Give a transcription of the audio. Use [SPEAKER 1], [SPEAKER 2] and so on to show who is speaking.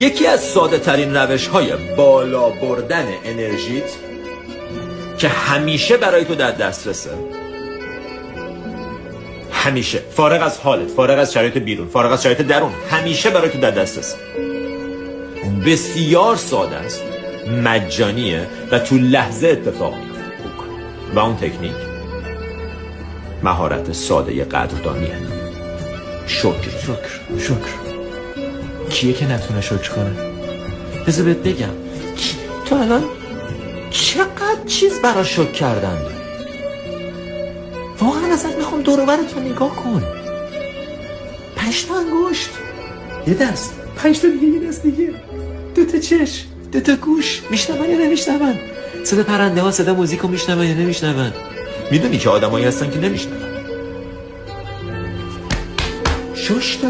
[SPEAKER 1] یکی از ساده ترین روش های بالا بردن انرژیت که همیشه برای تو در دسترسه، همیشه فارغ از حالت، فارغ از شرایط بیرون، فارغ از شرایط درون، همیشه برای تو در دسترسه، بسیار ساده است، مجانیه و تو لحظه اتفاق میفته. و اون تکنیک مهارت ساده قدردانیه. شکر.
[SPEAKER 2] کیه که نتونه شکر کنه؟ بذار بهت بگم، تو الان چقدر چیز برا شکر کردن داری. واقعا ازت میخوام دور و برتون نگاه کن. 5 تا انگشت، یه دست، 5 تا دیگه، یه دست دیگه، 2 تا چشم، 2 تا گوش، میشنون یا نمیشنون؟ صدا پرنده ها، صدا موزیک رو میشنون یا نمیشنون؟
[SPEAKER 1] میدونی که آدمایی هستن که نمیشنون.
[SPEAKER 2] شش تا